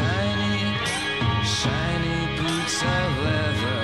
shiny, shiny boots of leather.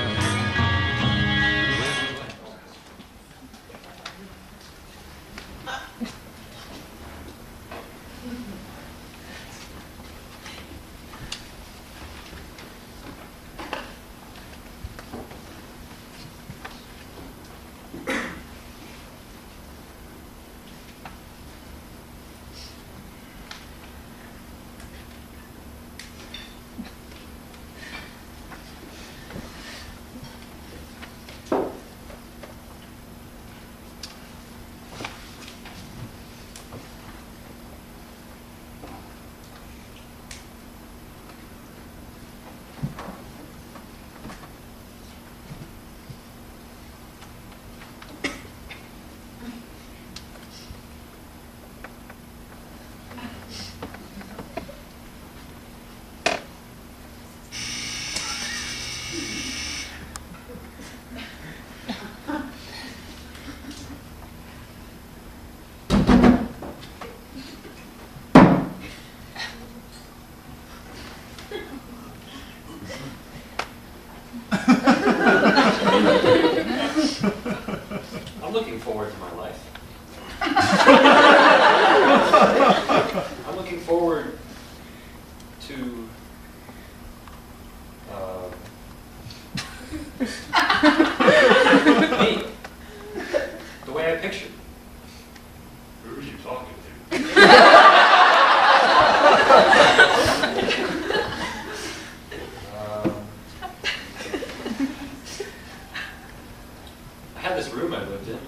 I'm looking forward to my life. I'm looking forward to me, the way I pictured. Who are you talking to? I had this room I lived in.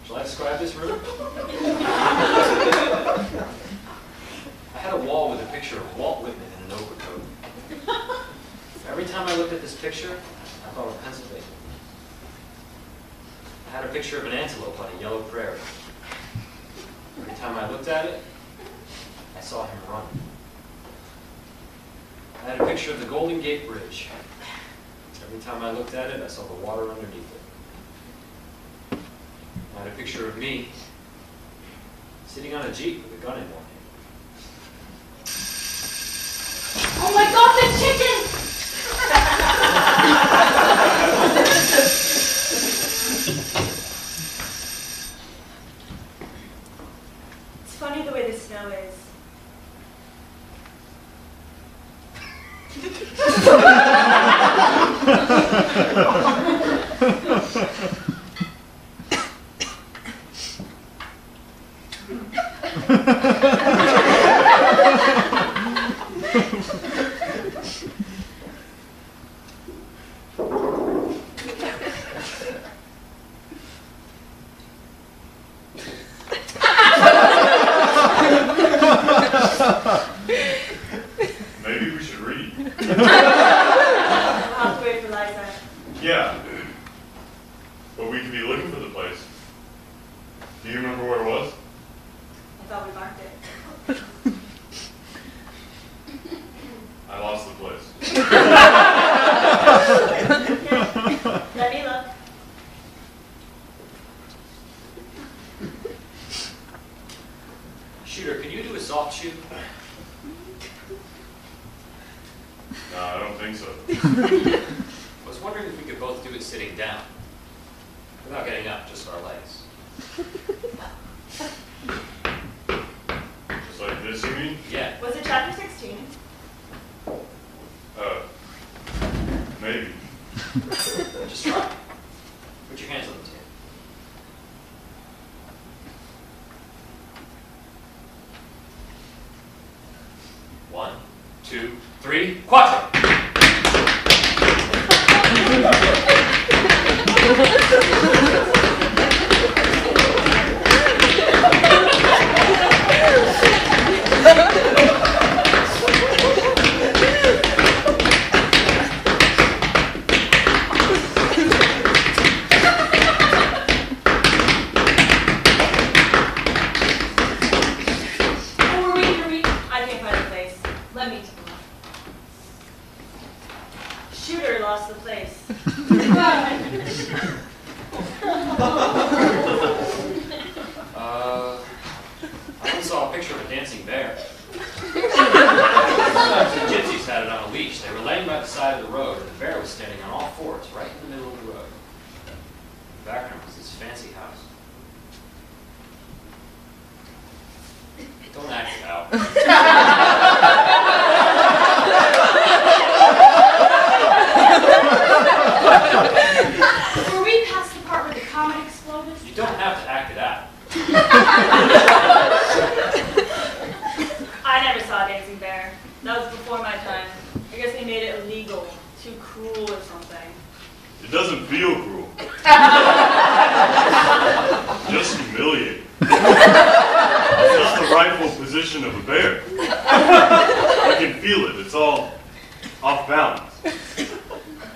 Shall I describe this room? I had a wall with a picture of Walt Whitman in an overcoat. Every time I looked at this picture, I thought of Pennsylvania. I had a picture of an antelope on a yellow prairie. Every time I looked at it, I saw him run. I had a picture of the Golden Gate Bridge. Every time I looked at it, I saw the water underneath it. I had a picture of me sitting on a Jeep with a gun in one hand. Oh my God, the chicken! It's funny the way the snow is. Maybe we should read. I'll have to wait for Liza. Yeah. But we could be looking for the place. Do you remember where it was? I thought we marked it. I lost the place. Let me look. Shooter, can you do a soft shoot? No, I don't think so. I was wondering if we could both do it sitting down. Without getting up, just our legs. Just like this, you mean? Yeah. Was it chapter 16? Maybe. Just try. Put your hands on the table. 1, 2, 3, quattro! Shooter lost the place. I once saw a picture of a dancing bear. side of the road, and the bear was standing on all fours, right in the middle of the road. The background was this fancy house. Don't act it out. Were we past the part where the comet exploded? You don't have to act it out. I never saw a dancing bear. That was before my time. I guess they made it illegal. Too cruel or something. It doesn't feel cruel. Just humiliating. It's not the rightful position of a bear. I can feel it. It's all off balance.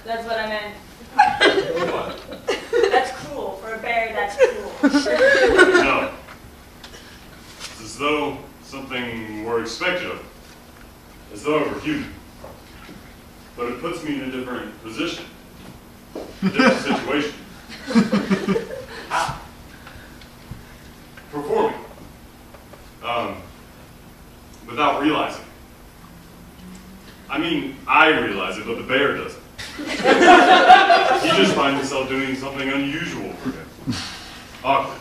That's what I meant. What? That's cruel. For a bear, that's cruel. No. It's as though something were expected of me. As though I were human. But it puts me in a different position. A different situation. How? Performing. Without realizing it. I mean, I realize it, but the bear doesn't. He just finds himself doing something unusual for him. Awkward.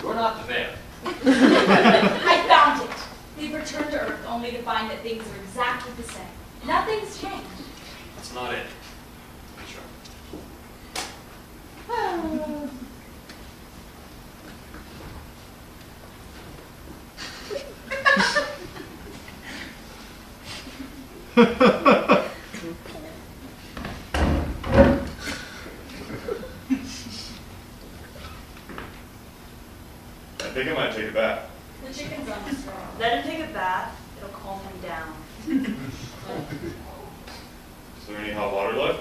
You're not the bear. I found it. We've returned to Earth only to find that things are exactly the same. Nothing's changed. That's not it. Be sure. I think I might take it back. The chicken's on the straw. Let him take a bath. It'll calm him down. Is there any hot water left?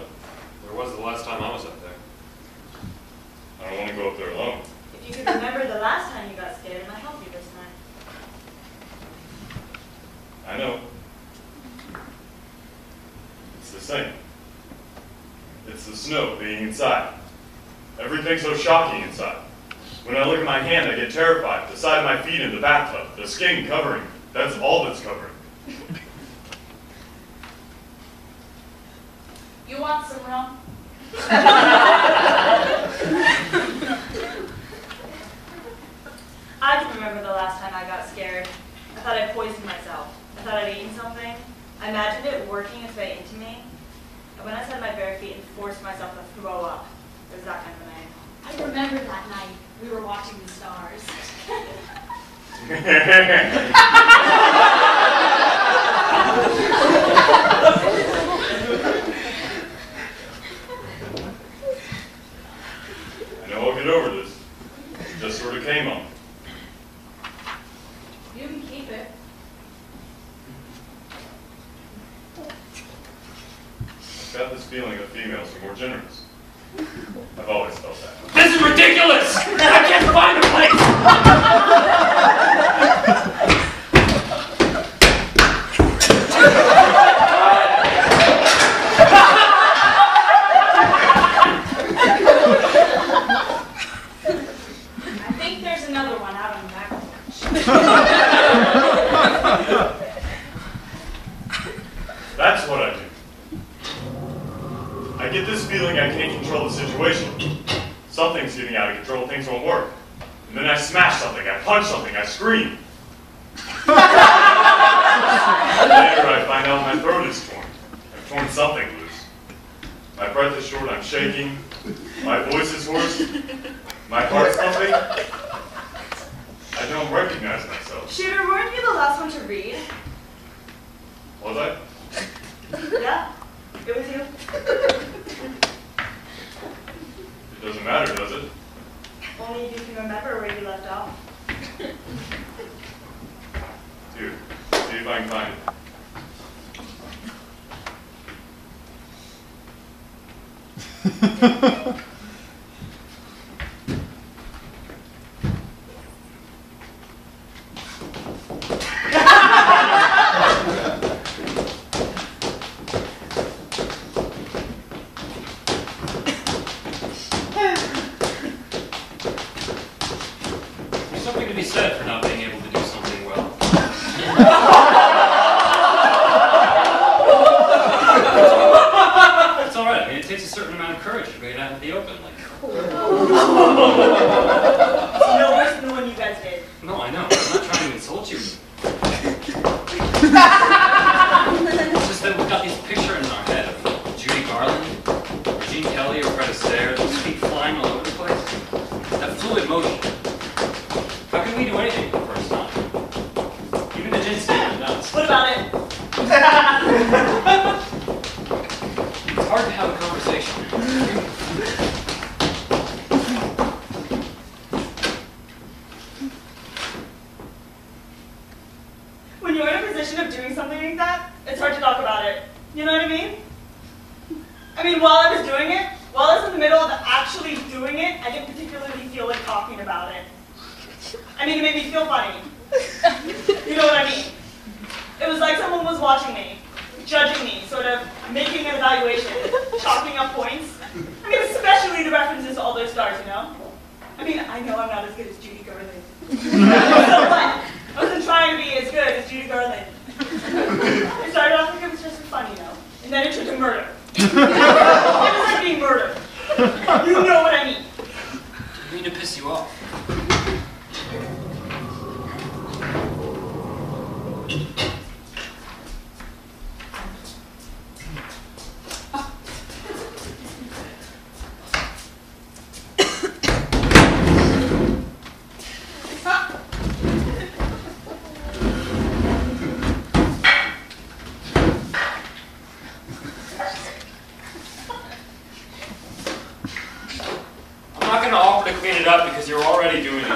Where was the last time I was up there? I don't want to go up there alone. If you could remember the last time you got scared, it might help you this time. I know. It's the same. It's the snow being inside. Everything's so shocking inside. When I look at my hand, I get terrified. The side of my feet in the bathtub, the skin covering me. That's all that's covering me. You want some rum? I can remember the last time I got scared. I thought I poisoned myself. I thought I'd eaten something. I imagined it working its way into me. And when I set my bare feet and forced myself to throw up, it was that kind of a night. I remember that night. We were watching the stars. I know I'll get over this. It just sort of came on me. You can keep it. I've got this feeling that females are more generous. I've always felt that. This is ridiculous! I can't find a place! I think there's another one out on the back porch. That's what I do. I get this feeling I can't control the situation. Something's getting out of control, things won't work. And then I smash something, I punch something, I scream. Later I find out my throat is torn. I've torn something loose. My breath is short, I'm shaking. My voice is hoarse. My heart's thumping. I don't recognize myself. Shooter, weren't you the last one to read? Was I? Yeah, it was you. It doesn't matter, does it? Only if you can remember where you left off. Here, see if I can find it. There's something to be said for not being able to do something well. takes a certain amount of courage to get out in the open. Like, It's no worse than the one you guys did. no, I know. I'm not trying to insult you. It's just that we've got these pictures in our head of Judy Garland, Gene Kelly, or Fred Astaire, those feet flying all over the place. That fluid motion. How can we do anything for the first time? Even the gin stand nuts. What about it? It's hard to have a conversation. When you're in a position of doing something like that, it's hard to talk about it. You know what I mean? I mean, while I was doing it, while I was in the middle of actually doing it, I didn't particularly feel like talking about it. I mean, it made me feel funny. You know what I mean? It was like someone was watching me, judging me, sort of making an evaluation, chalking up points. I mean, especially the references to all those stars, you know? I mean, I know I'm not as good as Judy Garland. So what? I wasn't trying to be as good as Judy Garland. It started off like it was just for fun, you know? And then it turned to murder. It was like being murdered. You know what I mean. I mean to piss you off. I'm not going to offer to clean it up because you're already doing it.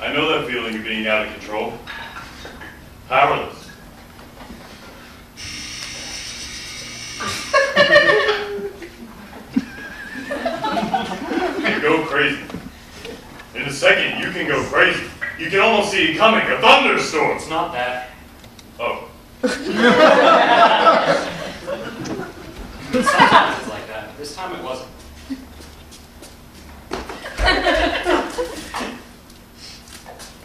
I know that feeling of being out of control. Powerless. You go crazy. In a second, you can go crazy. You can almost see it coming, a thunderstorm. It's not that. Oh. Sometimes it's like that. This time it wasn't.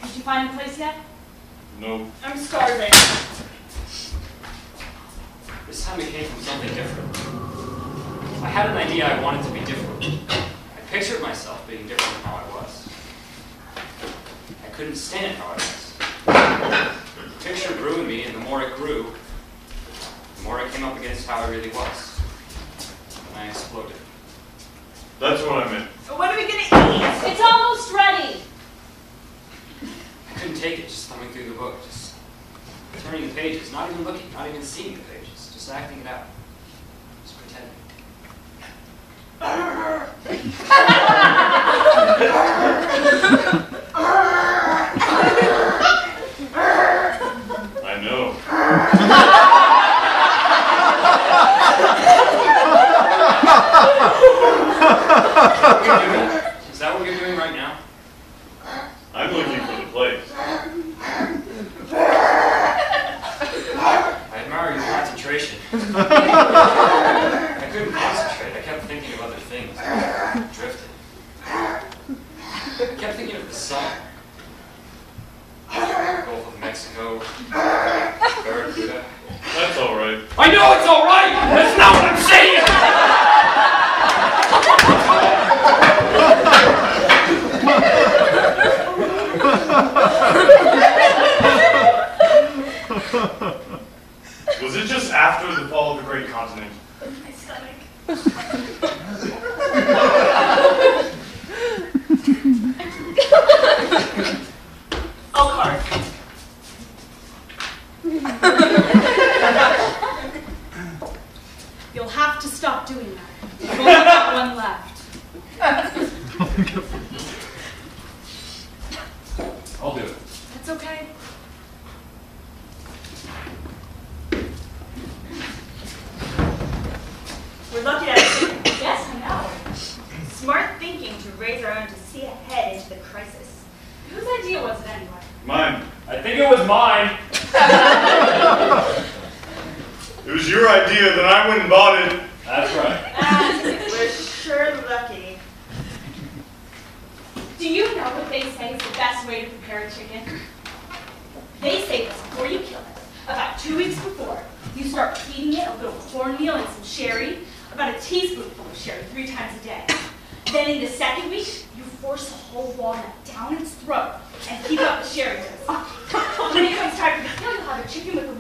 Did you find a place yet? No. I'm starving. This time it came from something different. I had an idea I wanted to be different. I pictured myself being different from how I was. I couldn't stand how I was. The picture grew in me, and the more it grew, the more I came up against how I really was. And I exploded. That's what I meant. What are we gonna eat? It's almost ready. I couldn't take it just thumbing through the book, just turning the pages, not even looking, not even seeing the pages, just acting it out. Just pretending. I know. Is that what you're doing right now? I'm looking for the place. I admire your concentration. I couldn't concentrate. I kept thinking of other things. I drifted. I kept thinking of the sun. Gulf of Mexico. Barracuda. That's all right. I know it's all right! That's not what I'm saying! Was it just after the fall of the great continent? My stomach. I'll carve. You'll have to stop doing that. You've only got one left. I'll do it. That's okay. We're lucky to have you. Yes, I know. Smart thinking to raise our own to see ahead into the crisis. Whose idea was it anyway? Mine. I think it was mine. It was your idea, then I went and bought it. That's right. And we're sure lucky. Do you know what they say is the best way to prepare a chicken? They say this before you kill it. About 2 weeks before, you start feeding it a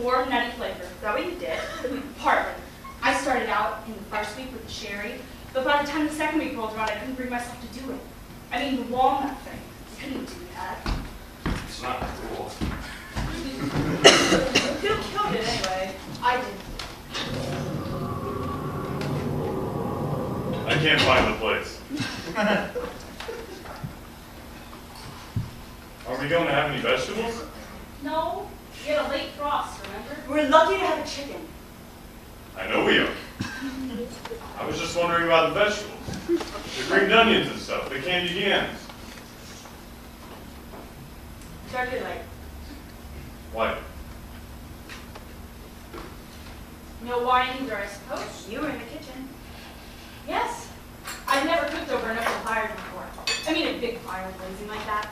warm, nutty flavor. Is that what you did? Partly. I started out in the first week with the cherry, but by the time the second week rolled around, I couldn't bring myself to do it. I mean, the walnut thing. I couldn't do that. It's not cool. Who killed it anyway? I did. I can't find the place. Are we going to have any vegetables? No, you had a late frost, remember? We're lucky to have a chicken. I know we are. I was just wondering about the vegetables. The green onions and stuff, the candied yams. Turkey leg. What? No wine either, I suppose. You were in the kitchen. Yes. I've never cooked over an open fire before. I mean, a big fire blazing like that.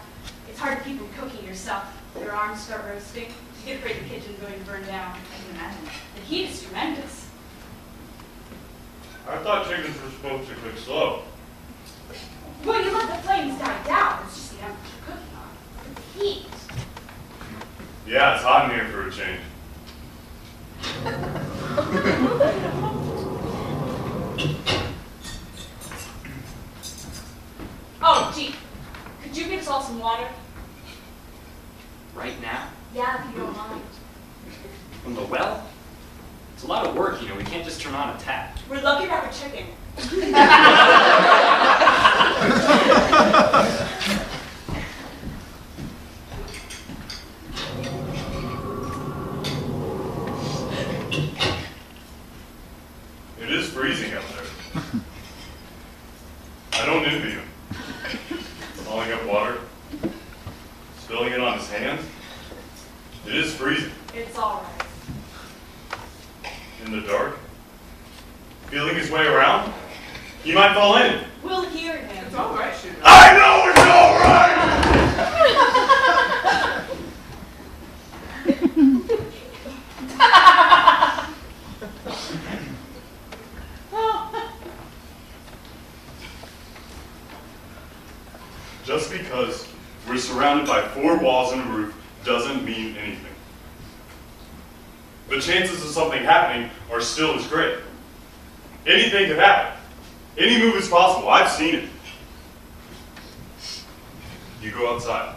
It's hard to keep from cooking yourself. Your arms start roasting. You get afraid the kitchen's going to burn down. I can imagine. The heat is tremendous. I thought chickens were supposed to cook slow. Well, you let the flames die down. It's just the embers you're cooking on. But the heat. Yeah, it's hot in here for a change. Oh, gee. Could you get us all some water? Right now? Yeah, if you don't mind. From the well? It's a lot of work, you know. We can't just turn on a tap. We're lucky to have a chicken. It is freezing out there. I don't envy him. Hauling up water, spilling it on his hands. It is freezing. It's all right. In the dark. Feeling his way around. He might fall in. We'll hear him. It's all right. I know it's all right! Just because we're surrounded by 4 walls and a roof doesn't mean anything. The chances of something happening are still as great. Anything could happen. Any move is possible. I've seen it. You go outside.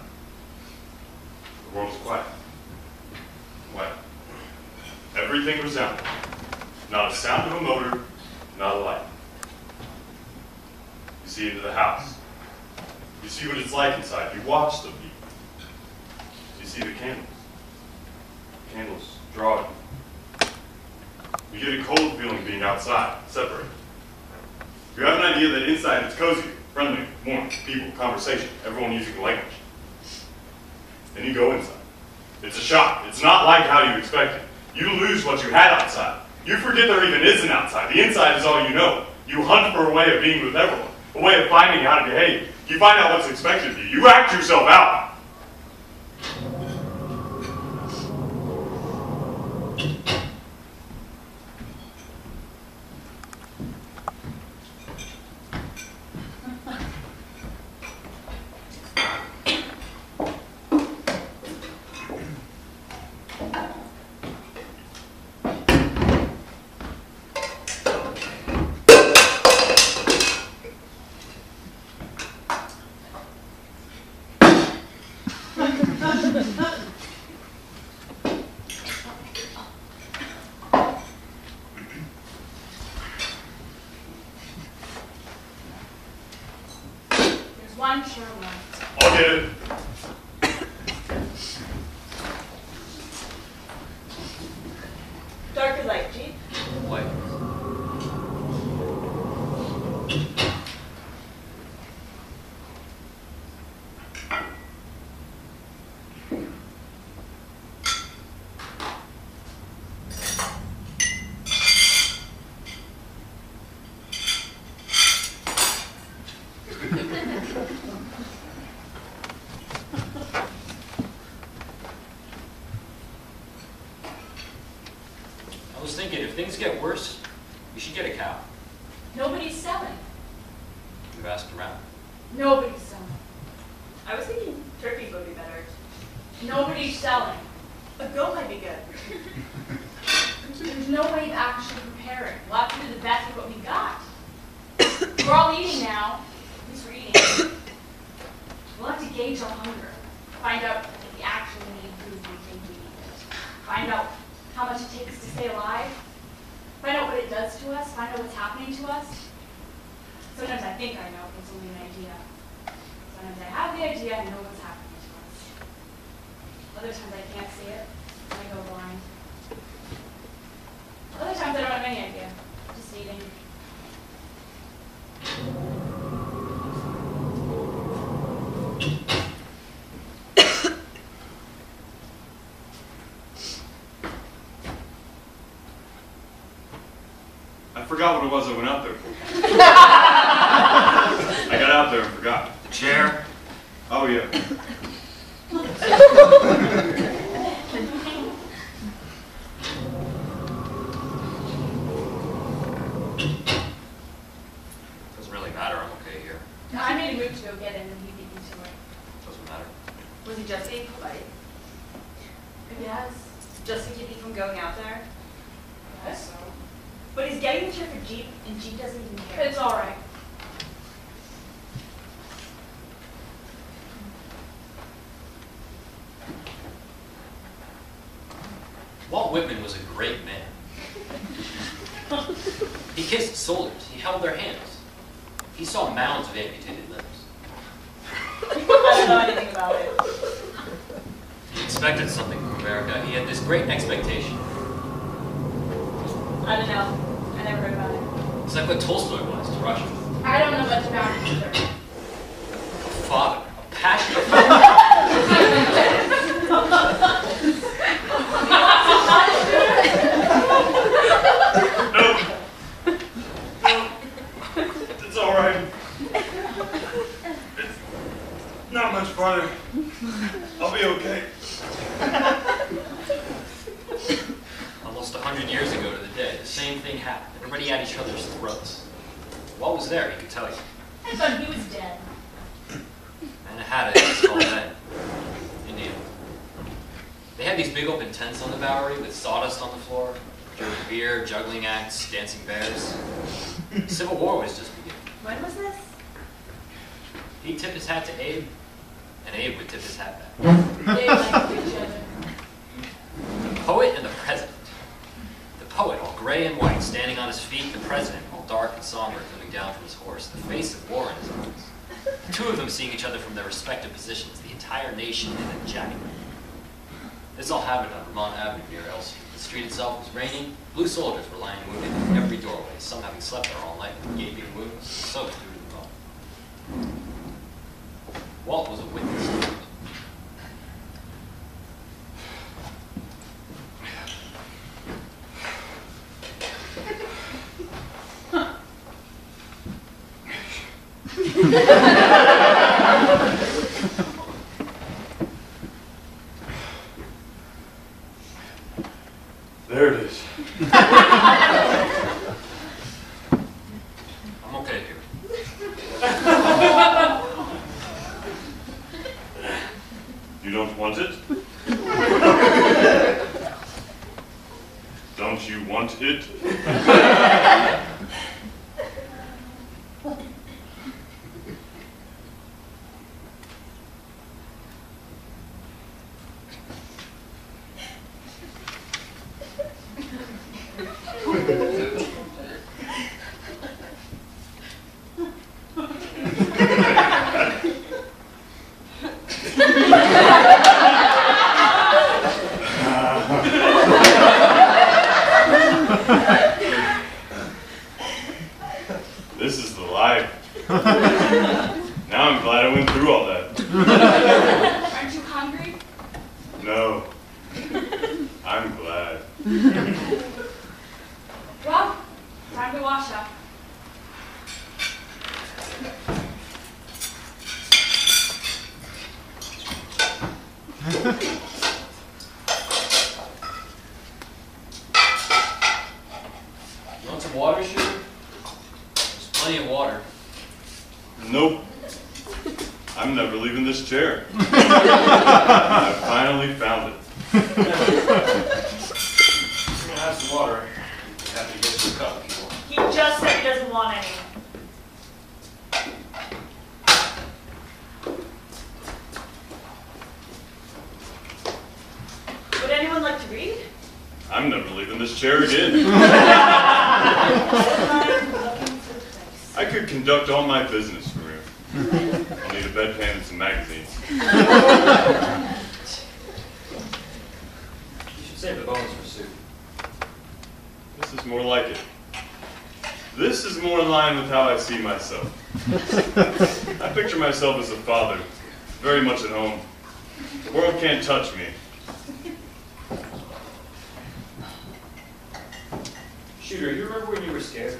The world is quiet. Quiet. Everything resounding. Not a sound of a motor, not a light. You see into the house. You see what it's like inside. You watch the people. You see the candles. Candles drawing. You get a cold feeling being outside, separated. You have an idea that inside it's cozy, friendly, warm, people, conversation, everyone using language. Then you go inside. It's a shock. It's not like how you expected. You lose what you had outside. You forget there even is an outside. The inside is all you know. You hunt for a way of being with everyone, a way of finding how to behave. You find out what's expected of you. You act yourself out. One sure left. I'll get it. Dark or light, Jeep? Like, I was thinking, if things get worse, you should get a cow. Nobody's selling. You've asked around. Nobody's selling. I was thinking turkeys would be better. Nobody's selling. A goat might be good. There's no way of actually preparing. We'll have to do the best with what we got. We're all eating now. At least we're eating. We'll have to gauge our hunger. Find out if we actually need food we think we need it. Find out how much it takes to stay alive. Find out what it does to us. Find out what's happening to us. Sometimes I think I know, but it's only an idea. Sometimes I have the idea and know what's happening to us. Other times I can't see it, and I go blind. Other times I don't have any idea, just eating. I forgot what it was I went out there for. I got out there and forgot. The chair. Oh, yeah. Doesn't really matter, I'm okay here. No, I made a move to go get him, and he beat me to it. Doesn't matter. Was he just being polite? Yes. Just to keep you from going out there? Yes, so. But he's getting the chair for Jeep, and Jeep doesn't even care. It's all right. Walt Whitman was a great man. He kissed soldiers. He held their hands. He saw mounds of amputated limbs. I don't know anything about it. He expected something from America. He had this great expectation. I don't know. I never heard about it. It's like what Tolstoy was to Russia. I don't know much about it either. A father, a passionate No. It's all right. It's not much farther. I'll be okay. Almost 100 years ago to the day, the same thing happened. Everybody at each other's throats. Walt was there, he could tell you. I thought he was dead. Manhattan is called then. Indian. They had these big open tents on the Bowery with sawdust on the floor, drinking beer, juggling acts, dancing bears. Civil War was just beginning. When was this? He'd tip his hat to Abe, and Abe would tip his hat back. They liked each other. The poet and the president. The poet, all gray and white, standing on his feet. The president, all dark and somber, coming down from his horse, the face of war in his eyes. The two of them seeing each other from their respective positions, the entire nation in a jacket. This all happened on Vermont Avenue near L Street. The street itself was raining. Blue soldiers were lying wounded in every doorway, some having slept there all night with gaping wounds, soaked through the bone. Walt was a witness to it. There it is. I'm okay here. You don't want it? Don't you want it? This is the life. Now I'm glad I went through all that. Aren't you hungry? No. I'm glad. Well, time to wash up. You want some water, Sugar? There's plenty of water. Nope. I'm never leaving this chair. I finally found it. I'm gonna have some water. Happy to get you a cup if you want. He just said he doesn't want any. Would anyone like to read? I'm never leaving this chair again. I could conduct all my business from here. I'll need a bedpan and some magazines. You should save the bones for soup. This is more like it. This is more in line with how I see myself. I picture myself as a father, very much at home. The world can't touch me. Shooter, you remember when you were scared?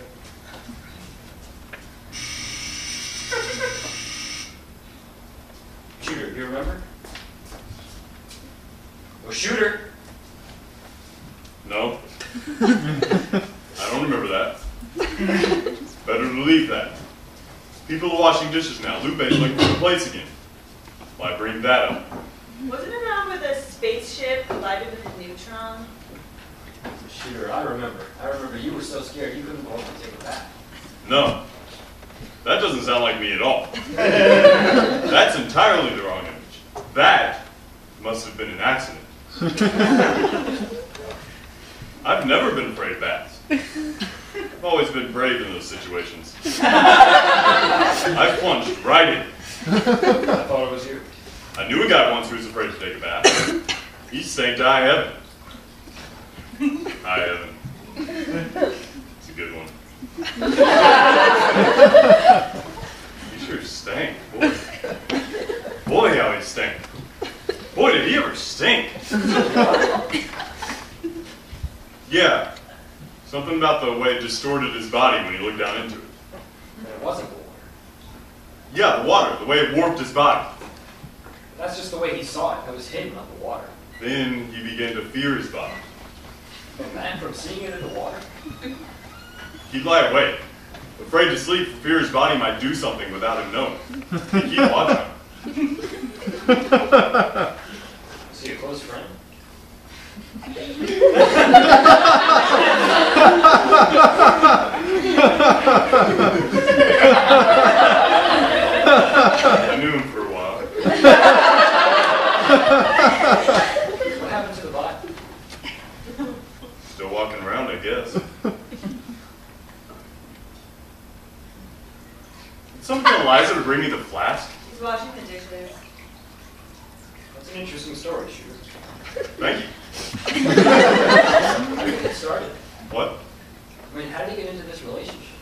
Shooter, you remember? Oh, Shooter! No. I don't remember that. Better to leave that. People are washing dishes now. Lupe's looking for a place again. Why bring that up? Wasn't it around with a spaceship collided with a neutron? Shooter, I remember. I remember you were so scared you couldn't go home and take a bath. No. That doesn't sound like me at all. That's entirely the wrong image. That must have been an accident. I've never been afraid of bats. I've always been brave in those situations. I plunged right in. I thought it was you. I knew a guy once who was afraid to take a bath. He stank to high heaven. High heaven. It's a good one. He sure stank, boy. Boy, how he stank. Boy, did he ever stink. Yeah. Something about the way it distorted his body when he looked down into it. And it wasn't the water. Yeah, the water, the way it warped his body. That's just the way he saw it. It was him, not the water. Then he began to fear his body. And man, from seeing it in the water? He'd lie awake, afraid to sleep for fear his body might do something without him knowing. He'd keep watching. Was he a close friend? I knew him for a while. What happened to the body? Still walking around, I guess. Did someone tell Eliza to bring me the flask? He's washing the dishes. That's an interesting story, Shooter. Thank you. How did it get started? What? I mean, how did he get into this relationship?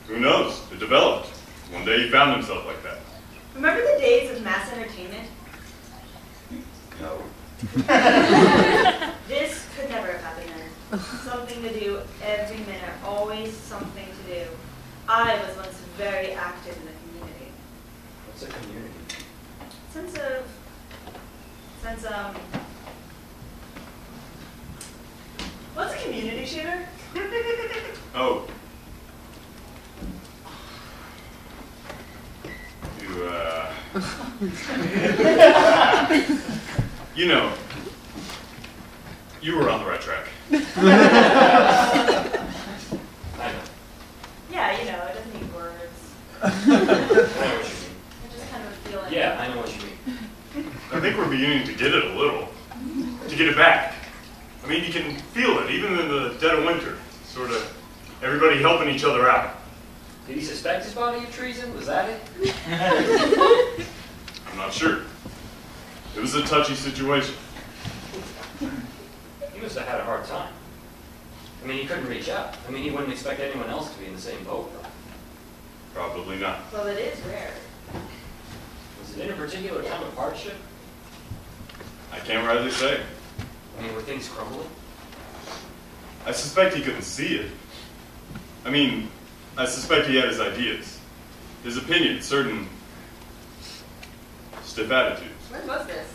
Who knows? It developed. One day he found himself like that. Remember the days of mass entertainment? No. This could never have happened then. Something to do every minute, always something to do. I was once very active in the community. What's a community? What's a community, Shooter? Oh. You know, you were on the right track. I know. Yeah, you know, it doesn't need words. I know what you mean. It's just kind of a feeling. Yeah, I know what you mean. I think we're beginning to get it a little. To get it back. I mean, you can feel it, even in the dead of winter. Sort of everybody helping each other out. Did he suspect his body of treason? Was that it? I'm not sure. It was a touchy situation. He must have had a hard time. I mean, he couldn't reach out. I mean, he wouldn't expect anyone else to be in the same boat. Probably not. Well, it is rare. Was it in a particular time of hardship? I can't rightly say. I mean, were things crumbling? I suspect he couldn't see it. I mean, I suspect he had his ideas, his opinions, certain stiff attitudes. When was this?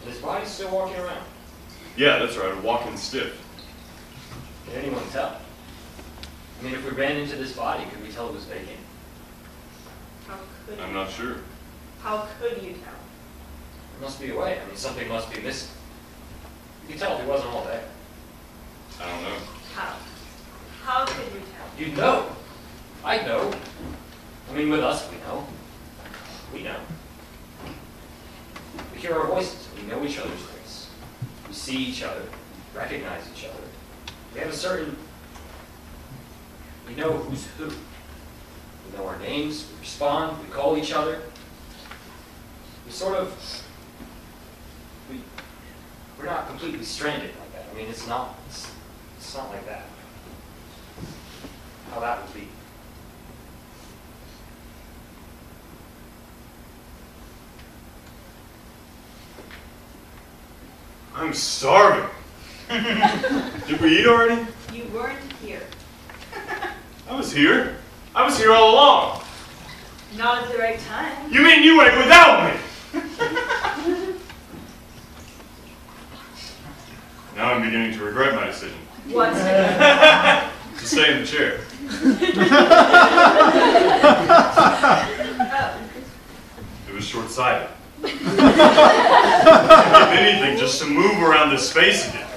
And his body's still walking around. Yeah, that's right, walking stiff. Can anyone tell? I mean, if we ran into this body, could we tell it was vacant? How could I'm you? not sure. How could you tell? I must be away. I mean, something must be missing. You can tell if he wasn't all there. I don't know. How? How could you tell? You know. I know. I mean, with us, we know. We know. We hear our voices. We know each other's voice. We see each other. Recognize each other. We have a certain... We know who's who. We know our names. We respond. We call each other. We sort of... We're not completely stranded like that. I mean, it's not like that. How that would be. I'm starving. Did we eat already? You weren't here. I was here. I was here all along. Not at the right time. You mean you went without me? Now I'm beginning to regret my decision. What's it? To stay in the chair. Oh. It was short-sighted. If anything, just to move around this space again.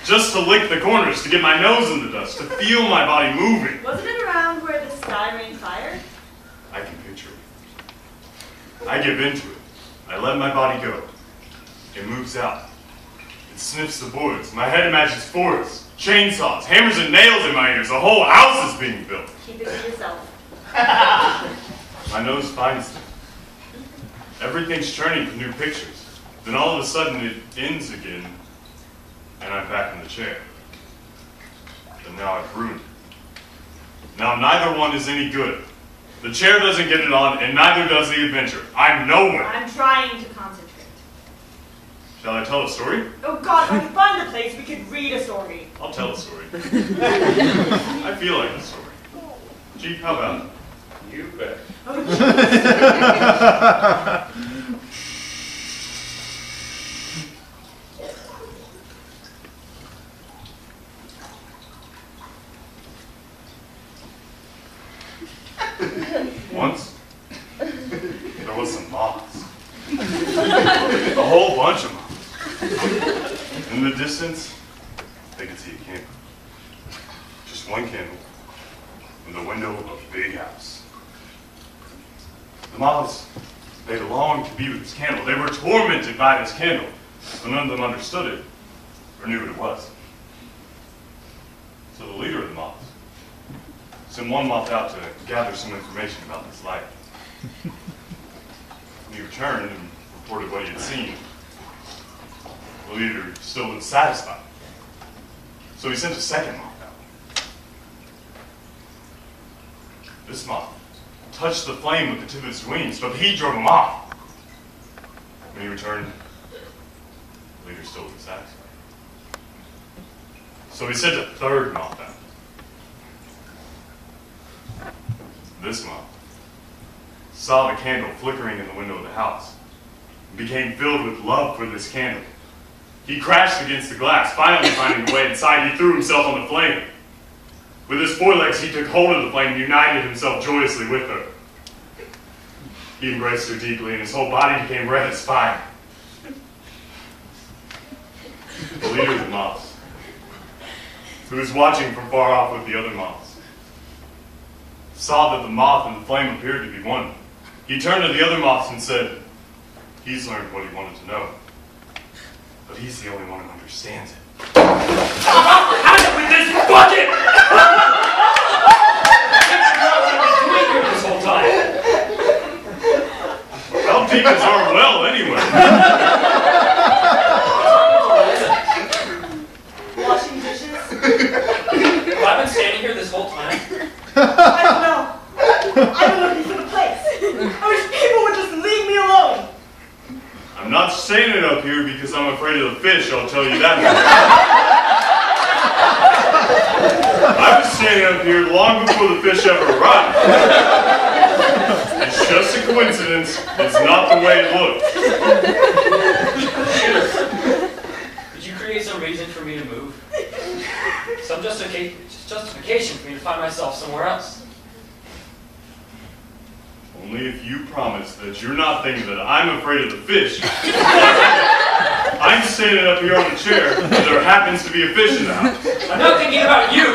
Just to lick the corners, to get my nose in the dust, to feel my body moving. Wasn't it around where the sky rained fire? I can picture it. I give into it. I let my body go. It moves out. It sniffs the boards. My head imagines forests, chainsaws, hammers and nails in my ears. A whole house is being built. Keep it to yourself. My nose finds them. Everything's churning for new pictures. Then all of a sudden it ends again, and I'm back in the chair. But now I've ruined it. Now neither one is any good. The chair doesn't get it on, and neither does the adventure. I'm nowhere. I'm trying to concentrate. Shall I tell a story? Oh God, if I could find a place we could read a story. I'll tell a story. I feel like a story. Jeep, how about it? You bet. Oh, Once, there was some moths. A whole bunch of moths. In the distance, they could see a candle. Just one candle in the window of a big house. The moths, they longed to be with this candle. They were tormented by this candle, but none of them understood it or knew what it was. So the leader of the moths sent one moth out to gather some information about this light. When he returned and reported what he had seen, the leader still wasn't satisfied. So he sent a second moth out. This moth touched the flame with the tip of his wings, but he drove him off. When he returned, the leader still wasn't satisfied. So he sent a third moth out. This moth saw the candle flickering in the window of the house and became filled with love for this candle. He crashed against the glass, finally finding a way inside. He threw himself on the flame. With his forelegs, he took hold of the flame and united himself joyously with her. He embraced her deeply, and his whole body became red as fire. The leader of the moths, who was watching from far off with the other moths, saw that the moth and the flame appeared to be one. He turned to the other moths and said, he's learned what he wanted to know, but he's the only one who understands it. How's it with this bucket? This whole time. Well, demons are well anyway. washing dishes? Well, I've been standing here this whole time. I don't know. I'm looking for the place. I wish people would just leave me alone. I'm not saying it up here because I'm afraid of the fish, I'll tell you that much. I was standing up here long before the fish ever arrived. It's just a coincidence. It's not the way it looks. Did you create some reason for me to move? Some justification for me to find myself somewhere else? Only only if you promise that you're not thinking that I'm afraid of the fish. I'm standing up here on the chair, and there happens to be a fish in the house. I'm not thinking about you!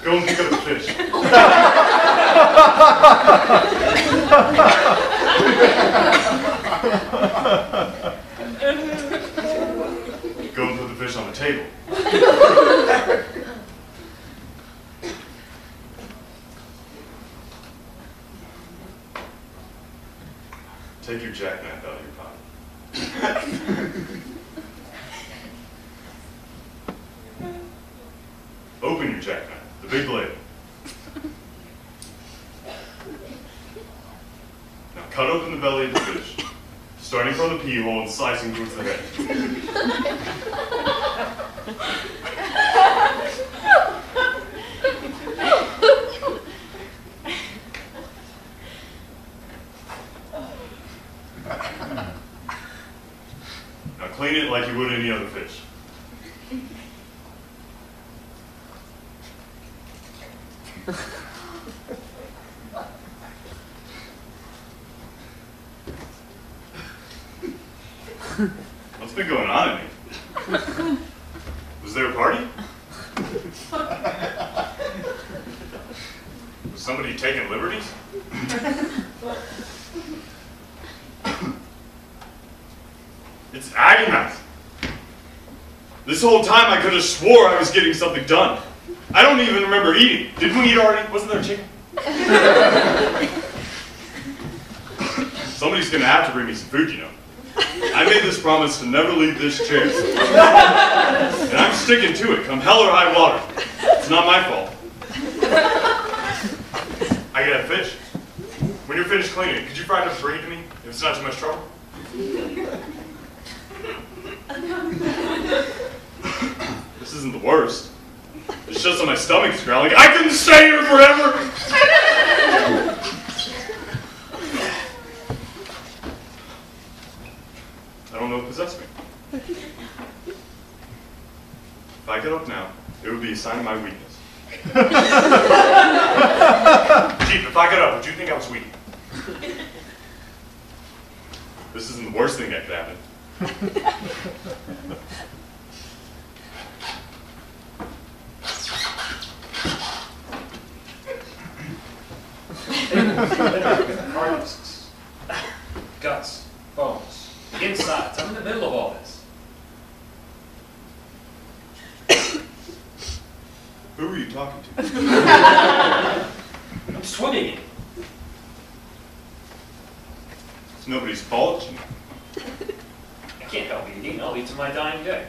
Go and pick up the fish. Go and put the fish on the table. Take your jackknife out of your pocket. Open your jackknife, the big blade. Now cut open the belly of the fish, starting from the pee hole and slicing towards the head. Now clean it like you would any other fish. What's been going on in here? Was there a party? Was somebody taking liberties? It's agonizing. This whole time I could have swore I was getting something done. I don't even remember eating. Didn't we eat already? Wasn't there chicken? Somebody's gonna have to bring me some food, you know. I made this promise to never leave this chair. And I'm sticking to it, come hell or high water. It's not my fault. I gotta have fish. When you're finished cleaning it, could you fry enough to bring it to me? If it's not too much trouble? This isn't the worst. It's just that my stomach's growling. I couldn't stay here forever! I don't know what possessed me. If I get up now, it would be a sign of my weakness. Chief, if I got up, would you think I was weak? This isn't the worst thing that could happen. Carcasses, guts, bones, insides. I'm in the middle of all this. Who are you talking to? I'm swimming in it. It's nobody's fault, you know. I can't help eating. I'll eat to my dying day.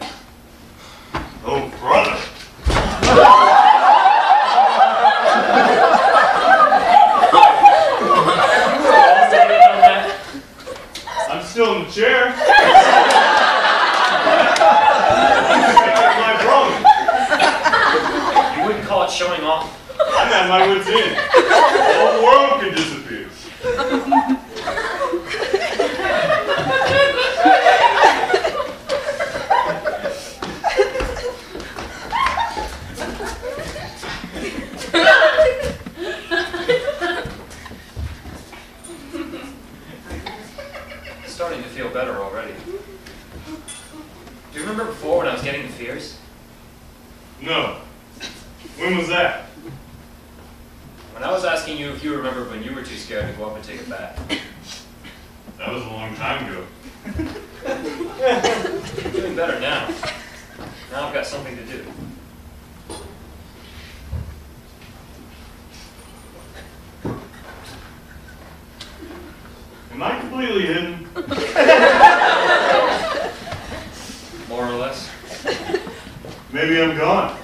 Oh, brother! I'm still in the chair. My brother. You wouldn't call it showing off? I'm at my wit's end. The whole world can disappear. Starting to feel better already. Do you remember before when I was getting the fears? No. When was that? When I was asking you if you remembered when you were too scared to go up and take a bath. That was a long time ago. I'm doing better now. Now I've got something to do. Am I completely hidden? More or less. maybe I'm gone.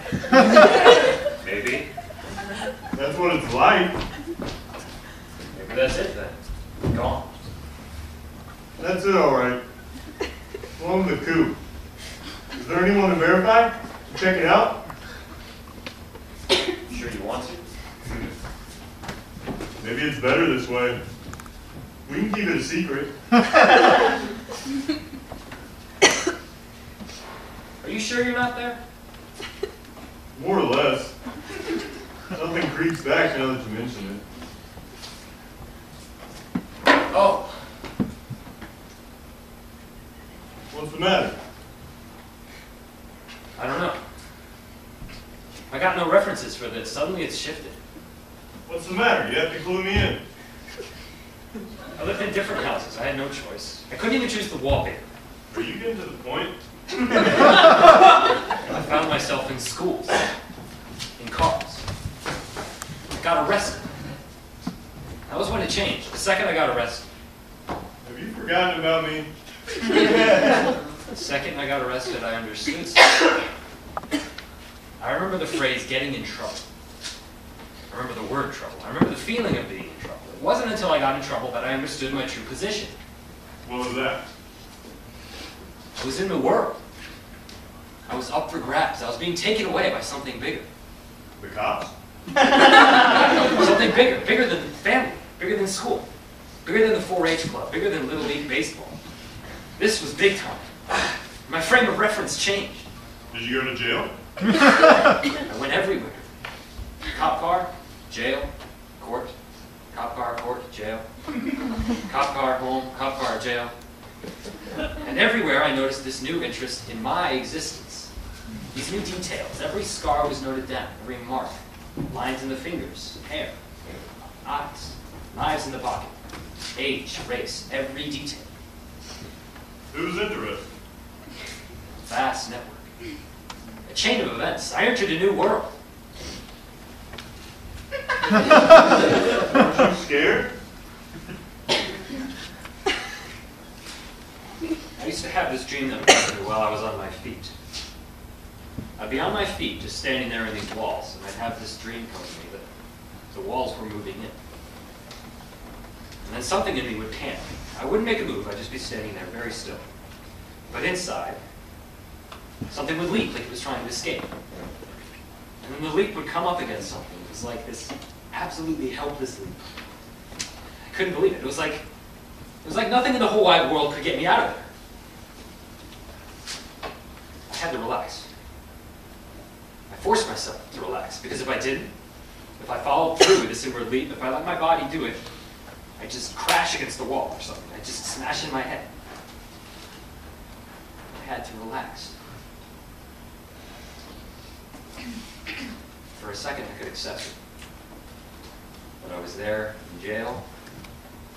Maybe. That's what it's like. Maybe that's it then. Gone. That's it, all right. Along the coop. Is there anyone to verify? Check it out? Sure you want to? Maybe it's better this way. We can keep it a secret. Are you sure you're not there? More or less. Something creeps back now that you mention it. Oh, What's the matter? I don't know. I got no references for this. Suddenly it's shifted. What's the matter? You have to clue me in. I lived in different houses. I had no choice. I couldn't even choose the wallpaper. Are you getting to the point? I found myself in schools, in cars. I got arrested. That was when it changed. The second I got arrested. Have you forgotten about me? The second I got arrested, I understood something. I remember the phrase getting in trouble. I remember the word trouble. I remember the feeling of being in trouble. It wasn't until I got in trouble that I understood my true position. What was that? I was in the world. I was up for grabs. I was being taken away by something bigger. The cops? Something bigger. Bigger than family. Bigger than school. Bigger than the 4-H club. Bigger than Little League baseball. This was big time. My frame of reference changed. Did you go to jail? I went everywhere. Cop car, jail, court. Cop car, court, jail. Cop car, home, cop car, jail. And everywhere I noticed this new interest in my existence. These new details. Every scar was noted down. Every mark. Lines in the fingers, hair, eyes, knives in the pocket, age, race, every detail. Who's interested? Vast network. A chain of events. I entered a new world. Aren't you scared? I used to have this dream that would happen while I was on my feet. I'd be on my feet, just standing there in these walls, and I'd have this dream come to me that the walls were moving in. And then something in me would panic. I wouldn't make a move, I'd just be standing there very still. But inside, something would leap like it was trying to escape. And then the leap would come up against something. It was like this absolutely helpless leap. I couldn't believe it. It was like nothing in the whole wide world could get me out of there. I had to relax. I forced myself to relax, because if I didn't, if I followed through with this inward leap, if I let my body do it, I'd just crash against the wall or something. I'd just smash in my head. I had to relax. For a second, I could accept it. But I was there in jail,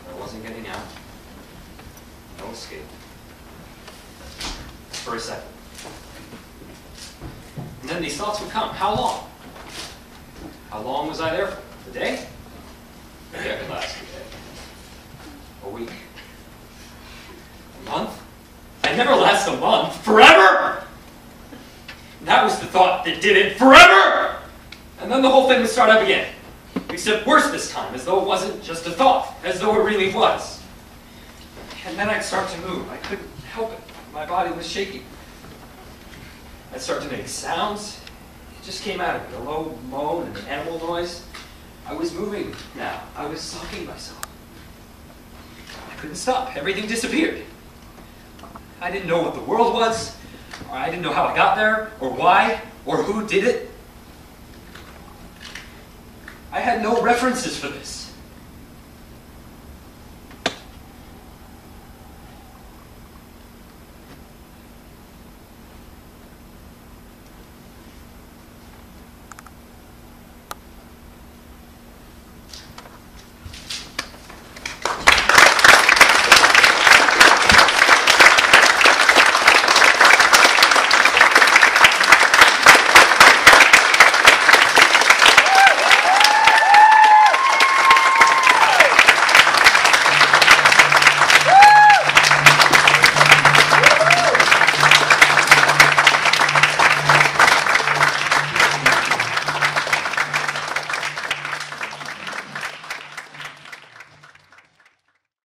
but I wasn't getting out. No escape. For a second. And then these thoughts would come. How long? How long was I there for? A day? Maybe I could last a day. A week. A month? I'd never last a month. Forever! And that was the thought that did it. Forever! And then the whole thing would start up again. Except worse this time, as though it wasn't just a thought, as though it really was. And then I'd start to move. I couldn't help it. My body was shaking. I'd start to make sounds. It just came out of me, a low moan and an animal noise. I was moving now. I was sucking myself. I couldn't stop. Everything disappeared. I didn't know what the world was, or I didn't know how I got there, or why, or who did it. I had no references for this.